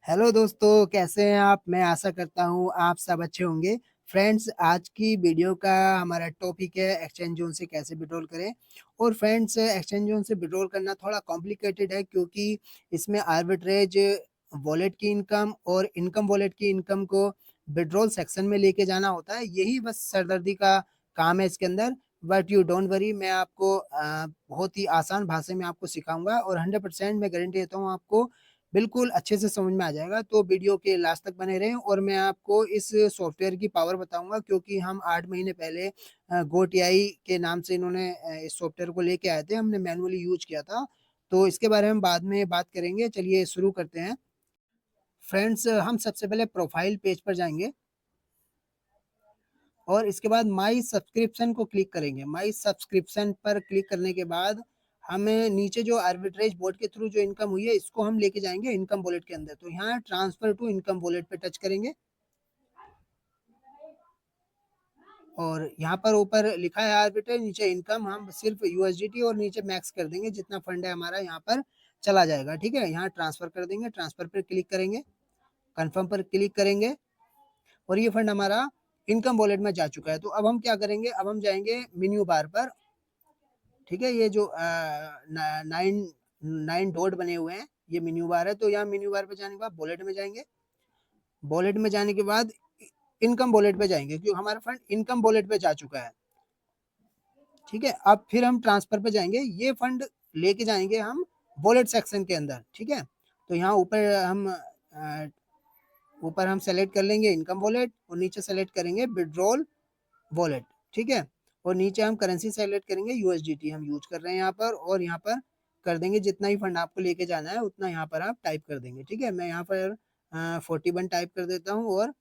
Hello दोस्तों, कैसे हैं आप? मैं आशा करता हूँ आप सब अच्छे होंगे। फ्रेंड्स, आज की वीडियो का हमारा टॉपिक है एक्सचेंज ज़ोन से कैसे विथड्रॉल करें। और फ्रेंड्स, एक्सचेंज ज़ोन से विथड्रॉल करना थोड़ा कॉम्प्लिकेटेड है क्योंकि इसमें आर्बिट्रेज वॉलेट की इनकम और इनकम वॉलेट की इनकम को विथड्रॉल सेक्शन में लेके जाना होता है। यही बस सरदर्दी का काम है इसके अंदर। बट यू डोंट वरी, मैं आपको बहुत ही आसान भाषा में आपको सिखाऊँगा और 100% मैं गारंटी देता हूँ आपको बिल्कुल अच्छे से समझ में आ जाएगा। तो वीडियो के लास्ट तक बने रहें और मैं आपको इस सॉफ्टवेयर की पावर बताऊँगा क्योंकि हम 8 महीने पहले गोटीआई के नाम से इन्होंने इस सॉफ्टवेयर को लेके आए थे। हमने मैनुअली यूज़ किया था, तो इसके बारे में बाद में बात करेंगे। चलिए शुरू करते हैं। फ्रेंड्स, हम सबसे पहले प्रोफाइल पेज पर जाएँगे और इसके बाद माई सब्सक्रिप्शन को क्लिक करेंगे। माई सब्सक्रिप्शन पर क्लिक करने के बाद हमें नीचे जो आर्बिट्रेज बोर्ड के थ्रू जो इनकम हुई है इसको हम लेके जाएंगे इनकम वॉलेट के अंदर। तो यहाँ ट्रांसफर टू इनकम वॉलेट पे टच करेंगे और यहाँ पर ऊपर लिखा है आर्बिट्रेज, नीचे इनकम हम सिर्फ यूएसडीटी और नीचे मैक्स कर देंगे जितना फंड है हमारा यहाँ पर चला जाएगा। ठीक है, यहाँ ट्रांसफर कर देंगे। ट्रांसफर पर क्लिक करेंगे, कन्फर्म पर क्लिक करेंगे और ये फंड हमारा इनकम वॉलेट में जा चुका है। तो अब हम क्या करेंगे, अब हम जाएंगे मेन्यू बार पर। ठीक है, ये जो 9 डॉट बने हुए हैं ये मेन्यू बार है। तो यहाँ मेन्यू बार पे जाने के बाद वॉलेट में जाएंगे। वॉलेट में जाने के बाद इनकम वॉलेट पे जाएंगे क्योंकि हमारा फंड इनकम वॉलेट पे जा चुका है। ठीक है, अब फिर हम ट्रांसफर पे जाएंगे। ये फंड लेके जाएंगे हम वॉलेट सेक्शन के अंदर। ठीक है, तो यहाँ ऊपर हम सेलेक्ट कर लेंगे इनकम वॉलेट और नीचे सेलेक्ट करेंगे विड्रॉल वॉलेट। ठीक है, और नीचे हम करेंसी सेलेक्ट करेंगे, यूएसडीटी हम यूज कर रहे हैं यहाँ पर। और यहाँ पर कर देंगे जितना ही फंड आपको लेके जाना है उतना यहाँ पर आप टाइप कर देंगे। ठीक है, मैं यहाँ पर 41 टाइप कर देता हूँ और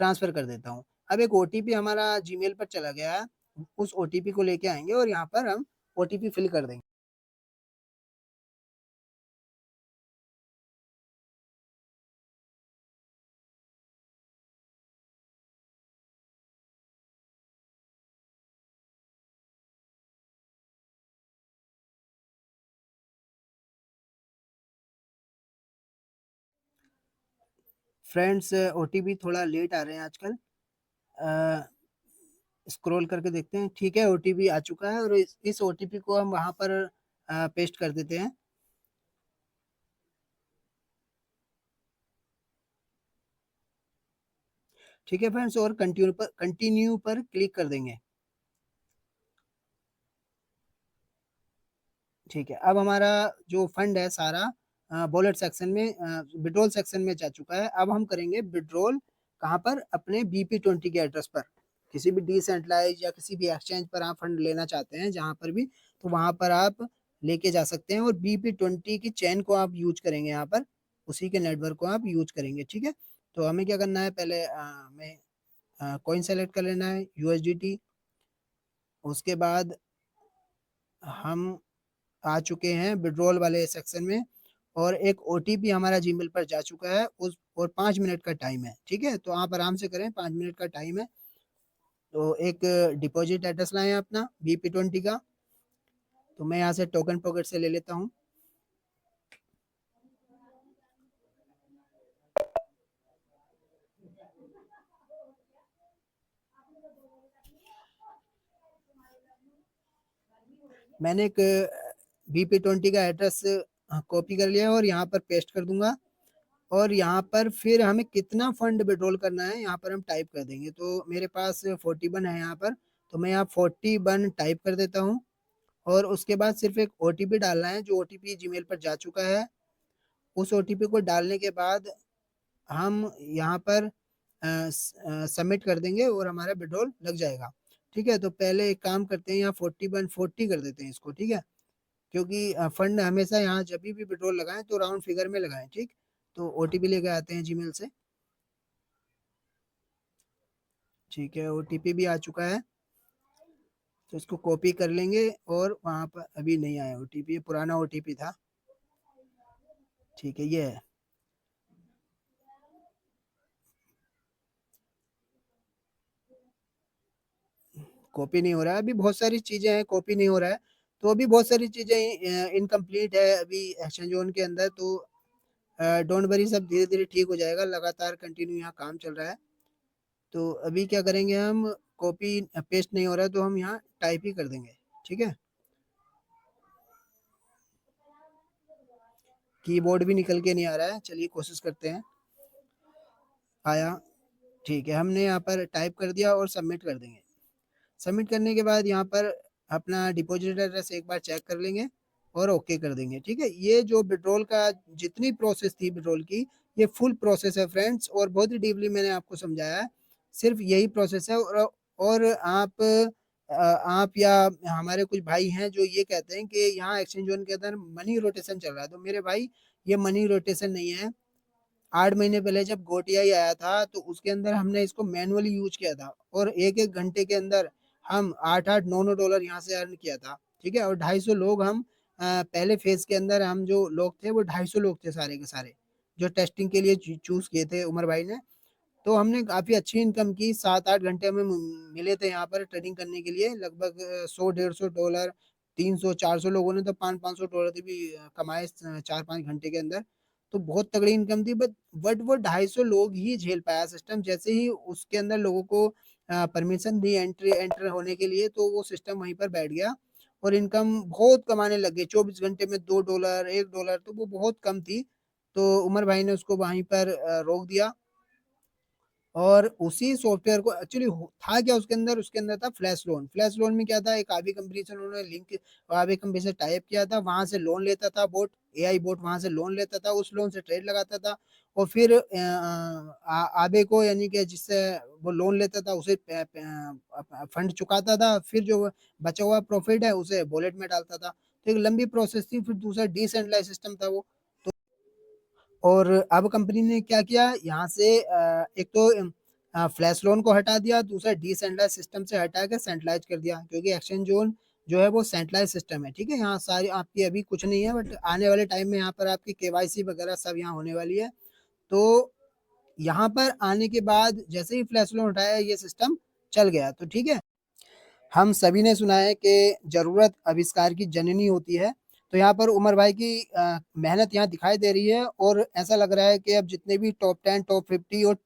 ट्रांसफर कर देता हूँ। अब एक ओटीपी हमारा जीमेल पर चला गया है, उस ओटीपी को लेके आएंगे और यहाँ पर हम ओटीपी फिल कर देंगे। फ्रेंड्स, ओटीपी थोड़ा लेट आ रहे हैं आजकल। स्क्रॉल करके देखते हैं। ठीक है, ओटीपी आ चुका है और इस ओटीपी को हम वहाँ पर पेस्ट कर देते हैं। ठीक है फ्रेंड्स, और कंटिन्यू पर क्लिक कर देंगे। ठीक है, अब हमारा जो फंड है सारा वॉलेट सेक्शन में विड्रॉल सेक्शन में जा चुका है। अब हम करेंगे विड्रॉल कहाँ पर, अपने BP20 के एड्रेस पर। किसी भी डिसेंट्रलाइज या किसी भी एक्सचेंज पर आप फंड लेना चाहते हैं जहाँ पर भी, तो वहाँ पर आप लेके जा सकते हैं और BP20 की चेन को आप यूज करेंगे यहाँ पर, उसी के नेटवर्क को आप यूज करेंगे। ठीक है, तो हमें क्या करना है, पहले हमें कॉइन सेलेक्ट कर लेना है यूएसडीटी। उसके बाद हम आ चुके हैं विड्रॉल वाले सेक्शन में और एक ओटीपी हमारा जीमेल पर जा चुका है उस, और 5 मिनट का टाइम है। ठीक है, तो आप आराम से करें, 5 मिनट का टाइम है। तो एक डिपॉजिट एड्रेस लाएं अपना BP20 का। तो मैं यहाँ से टोकन पॉकेट से ले लेता हूँ। मैंने एक BP20 का एड्रेस कॉपी कर लिया है और यहाँ पर पेस्ट कर दूंगा। और यहाँ पर फिर हमें कितना फंड विड्रॉल करना है यहाँ पर हम टाइप कर देंगे। तो मेरे पास 41 है यहाँ पर, तो मैं यहाँ 41 टाइप कर देता हूँ। और उसके बाद सिर्फ एक ओटीपी डालना है जो ओटीपी जीमेल पर जा चुका है। उस ओटीपी को डालने के बाद हम यहाँ पर सबमिट कर देंगे और हमारा विड्रॉल लग जाएगा। ठीक है, तो पहले एक काम करते हैं, यहाँ 4140 कर देते हैं इसको। ठीक है, क्योंकि फंड हमेशा यहाँ जब भी विड्रॉल लगाएं तो राउंड फिगर में लगाएं। ठीक, तो ओटीपी लेके आते हैं जीमेल से। ठीक है, ओटीपी भी आ चुका है, तो इसको कॉपी कर लेंगे और वहाँ पर अभी नहीं आया ओटीपी, ये पुराना ओटीपी था। ठीक है, ये है। कॉपी नहीं हो रहा है, अभी बहुत सारी चीजें हैं, कॉपी नहीं हो रहा है। तो अभी बहुत सारी चीजें इनकम्प्लीट है अभी एक्सचेंज जोन के अंदर। तो डोंट वरी, सब धीरे-धीरे ठीक हो जाएगा, लगातार कंटिन्यू यहाँ काम चल रहा है। तो अभी क्या करेंगे हम, कॉपी पेस्ट नहीं हो रहा है तो हम यहाँ टाइप ही कर देंगे, ठीक है? कीबोर्ड भी निकल के नहीं आ रहा है, चलिए कोशिश करते हैं। आया, ठीक है, हमने यहाँ पर टाइप कर दिया और सबमिट कर देंगे। सबमिट करने के बाद यहाँ पर अपना डिपॉजिट एड्रेस एक बार चेक कर लेंगे और ओके कर देंगे, ठीक है? ये जो विड्रॉल का जितनी प्रोसेस थी विड्रॉल की, ये फुल प्रोसेस है फ्रेंड्स, और बहुत ही डीपली मैंने आपको समझाया है। सिर्फ यही प्रोसेस है, और आप या हमारे कुछ भाई हैं जो ये कहते हैं कि यहाँ एक्सचेंज ज़ोन के अंदर मनी रोटेशन चल रहा है, तो मेरे भाई ये मनी रोटेशन नहीं है। 8 महीने पहले जब गोटियाई आया था तो उसके अंदर हमने इसको मैनुअली यूज़ किया था, और 1-1 घंटे के अंदर हम 8-8 9-9 डॉलर यहाँ से अर्न किया था, ठीक है? और 250 लोग हम पहले फ़ेज़ के अंदर हम जो लोग थे वो 250 लोग थे सारे के सारे, जो टेस्टिंग के लिए चूज़ किए थे उमर भाई ने। तो हमने काफ़ी अच्छी इनकम की, 7-8 घंटे हमें मिले थे यहाँ पर ट्रेडिंग करने के लिए, लगभग 100 150 डॉलर, 300-400 लोगों ने तो 500-500 डॉलर भी कमाए 4-5 घंटे के अंदर। तो बहुत तगड़ी इनकम थी, बट वो 250 लोग ही झेल पाया सिस्टम। जैसे ही उसके अंदर लोगों को परमिशन दी एंटर होने के लिए, तो वो सिस्टम वहीं पर बैठ गया और इनकम बहुत कमाने लग गए। 24 घंटे में 2 डॉलर, 1 डॉलर, तो वो बहुत कम थी। तो उमर भाई ने उसको वहीं पर रोक दिया, और उसी सॉफ्टवेयर को एक्चुअली था क्या उसके अंदर था फ्लैश लोन। फ्लैश लोन में क्या था, एक आईबी कंपनी से उन्होंने लिंक, आईबी कंपनी से टाइप किया था, वहां से लोन लेता था बोट, एआई बोट वहां से लोन लेता था, उस लोन से ट्रेड लगाता था, और फिर आबे को, यानी कि जिससे वो लोन लेता था उसे फंड चुकाता था, फिर जो बचा हुआ प्रॉफिट है उसे वॉलेट में डालता था। तो एक लंबी प्रोसेस थी। फिर दूसरा डिसेंट्रलाइज सिस्टम था वो। और अब कंपनी ने क्या किया, यहाँ से एक तो फ्लैश लोन को हटा दिया, दूसरा डिसेंट्रलाइज सिस्टम से हटा के सेंट्रलाइज कर दिया, क्योंकि एक्सचेंज जोन जो है वो सेंट्रलाइज सिस्टम है, ठीक है? यहाँ सारी आपकी अभी कुछ नहीं है, बट आने वाले टाइम में यहाँ पर आपकी केवाईसी वगैरह सब यहाँ होने वाली है। तो यहाँ पर आने के बाद जैसे ही फ्लैश लोन हटाया, ये सिस्टम चल गया, तो ठीक है। हम सभी ने सुना है कि ज़रूरत आविष्कार की जननी होती है। तो यहाँ पर उमर भाई की मेहनत यहाँ दिखाई दे रही है, और ऐसा लग रहा है कि अब जितने भी टॉप 10, टॉप 50 और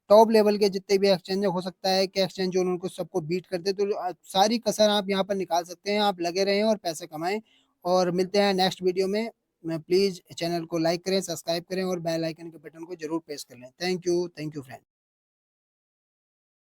टॉप लेवल के जितने भी एक्सचेंज, हो सकता है कि एक्सचेंज जोन उनको सबको बीट कर दे। तो सारी कसर आप यहाँ पर निकाल सकते हैं। आप लगे रहें और पैसे कमाएँ, और मिलते हैं नेक्स्ट वीडियो में। प्लीज़ चैनल को लाइक करें, सब्सक्राइब करें और बेल आइकन के बटन को ज़रूर प्रेस कर लें। Thank you friend.